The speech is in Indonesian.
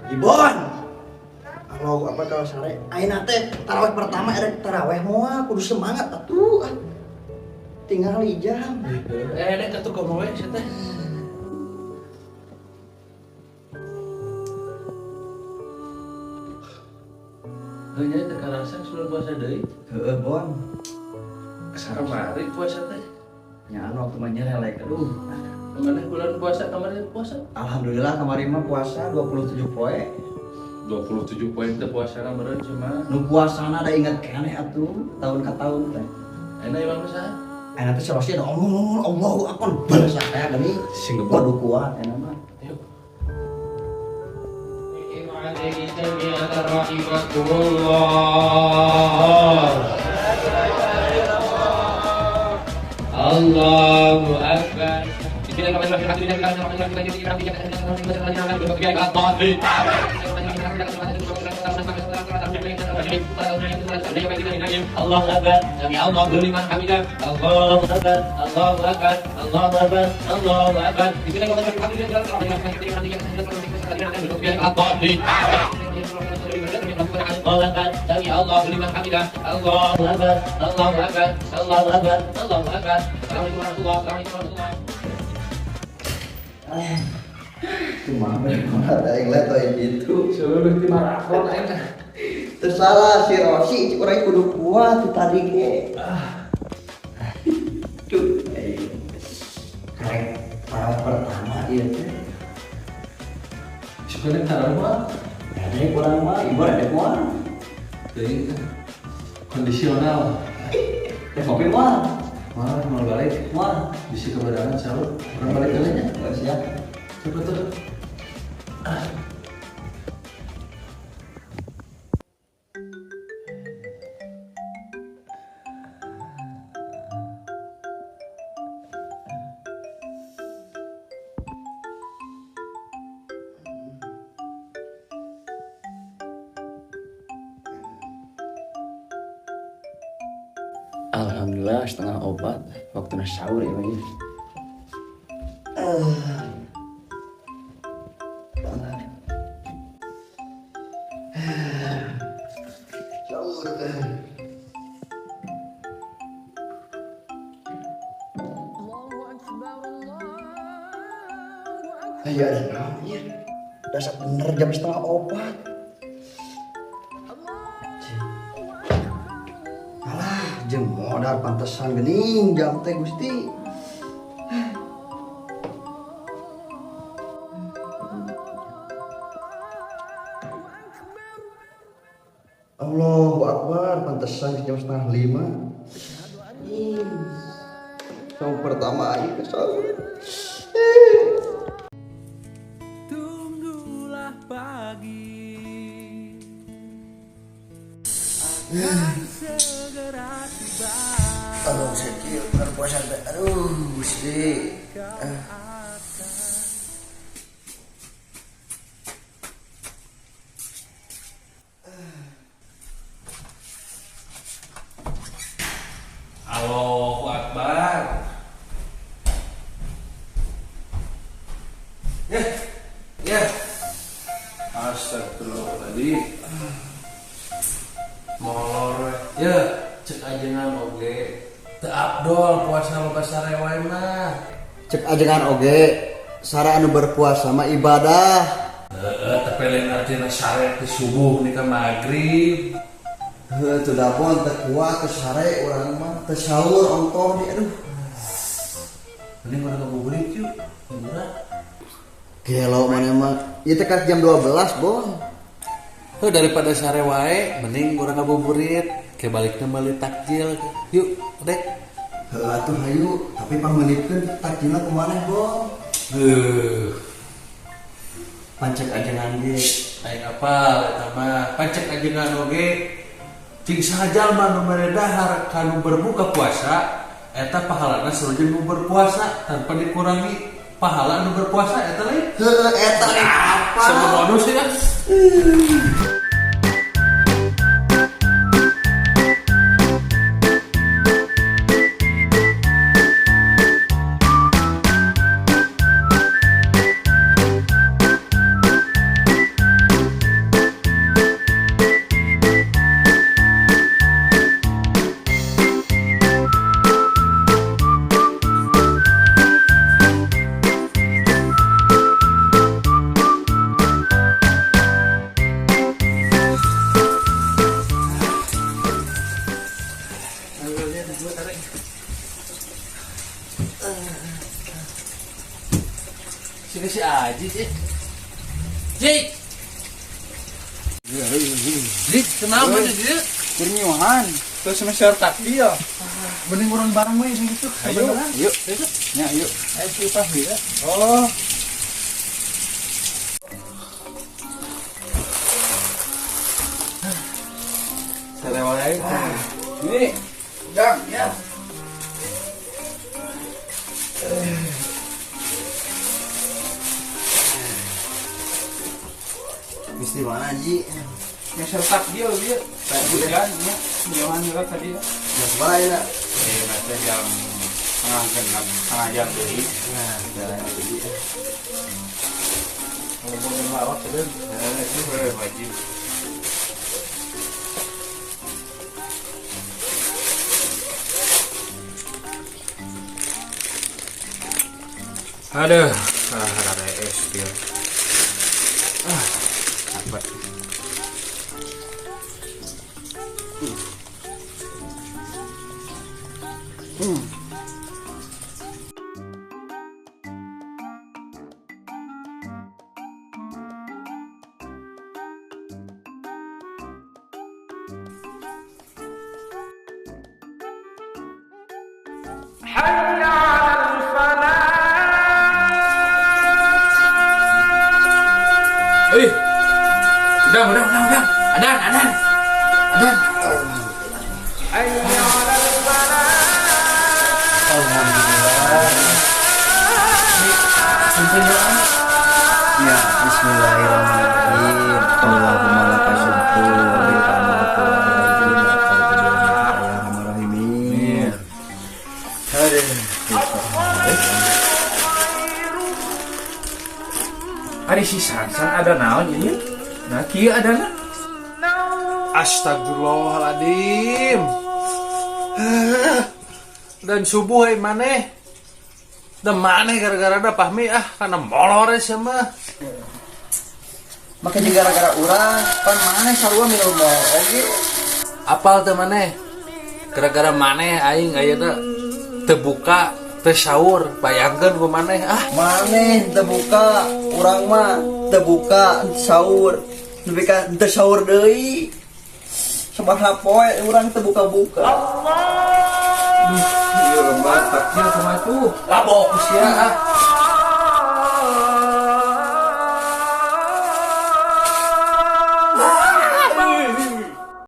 Ibon, kalau sare, ayeuna teh tarawih pertama ada tarawih moal kudu semangat atuh. Tinggal jam. Dek atuh komo we sia teh. Heunya teh karasa sudah puasa deui. Heeh, Bon. Kamari puasa teh. Nya anu waktu mah nyelelek. Aduh. Kemana bulan puasa kemarin puasa? Alhamdulillah kemarin mah puasa 27 poe. 27 poin teh puasa meureun cuma. Nu puasana da ingat keneh atuh tahun ka tahun teh. Enak imam saha? Enak teh selesai ada Allahu Akbar bahasa kayak gini. Sing gebok. Waduh kuat enak mah. Yuk. Allahu Akbar. Allahu Akbar. Sami Allahu liman hamidah. Allahu Akbar. Allahu Akbar. Allahu Akbar. Allahu Akbar. Allahu Akbar. Sami Allahu liman hamidah. Allahu Akbar. Allahu Akbar. Allahu Akbar. Allahu Akbar. Assalamualaikum warahmatullahi wabarakatuh. Cuma ada yang lihat kayak gitu. Seluruh tim maraton aing. Tersalah si Rosi, orang kudu kuat tuh tadi ke. Tuh, karek tarawih pertama iya teh. Sebenarnya tarawih mah Ada yang kurang mah, ibu ada kurang. deui kondisional. Kopi mah, Malah mau balik mah bisi keberadaan selalu orang balik kali nya. nggak siap. Coba tuh. Alhamdulillah setengah obat waktu sahur ya lagi. Iya, dasar bener jam setengah obat. Alah, jeung modal pantesan geuning jam teh Gusti. Allahu Akbar, pantesan jam setengah 5. Sahur pertama aja ke sahur. Tunggulah pagi akan segera tiba. Aduh, sakit, berpuasa teh. Aduh, Gusti. Allahu Akbar. Ya. Astagfirullahaladzim. Molor. Ya, cek ajengan oge. Teu abdol puasa loba sarewae mah. Cek ajengan oge, sare anu berpuasa mah ibadah. Tapi lain artinya sare di subuh nih ke maghrib. Heuh, teu dapon teu kuat teu sare urang mah teu sahur ongkoh di aduh. Mending udah ngabuburit yuk. Murah. Gelo mana mah. Ieu teh kan jam 12, Bon. Daripada sare wae, mending urang ngabuburit. Kayak baliknya beli takjil. Yuk, Dek. Heuh atuh hayu, tapi pangmenitkeun takjilna kumaneh, Bon. Pancek ajengan ge. Aing apal eta mah pancek ajengan oge. Cing sajal mah nu mere dahar kanu berbuka puasa eta pahalana sareng nu berpuasa tanpa dikurangi pahala nu berpuasa eta lain. Heuh eta apa? Sama bonus ya. si Aji sih. Jik. Jik, kenapa dia? Bernyuhan. Terus semester takdi ya. Mending orang bareng we gitu. Ayo, yuk. Ya, yuk. Ayo kita ya. Oh. Assalamualaikum. Ini, Dang, ya. Mesti mana, Ji? Mesel tak dia. Tadi kan ya, jangan juga tadi. Ya, sebarang ya. Nanti jam setengah jam deh. Nah, sekarang tadi. Kalau mau ngelawak itu, itu wajib. Aduh, ada es dia. Apa? Wih, udah. Adan. Ya, bismillahirrahmanirrahim. Allahumma lakal syukur wa lakal Bismillahirrahmanirrahim. Ari si Sansan ada naon ini? Nah, kieu adana. Astagfirullahaladzim. Dan subuh maneh. Dan maneh gara-gara ada pahmi karena molor sama. Makanya gara-gara urang, pan mana sarua minum oge. Apal teh maneh? Gara-gara maneh aing ayeuna teu buka, teu saur, bayangkeun ku maneh Maneh teu buka, urang mah teu buka, saur. Nepi ka teu saur deui. Sabaraha poe urang teu buka-buka. Ieu lembar takjil kumaha tuh? Labok sia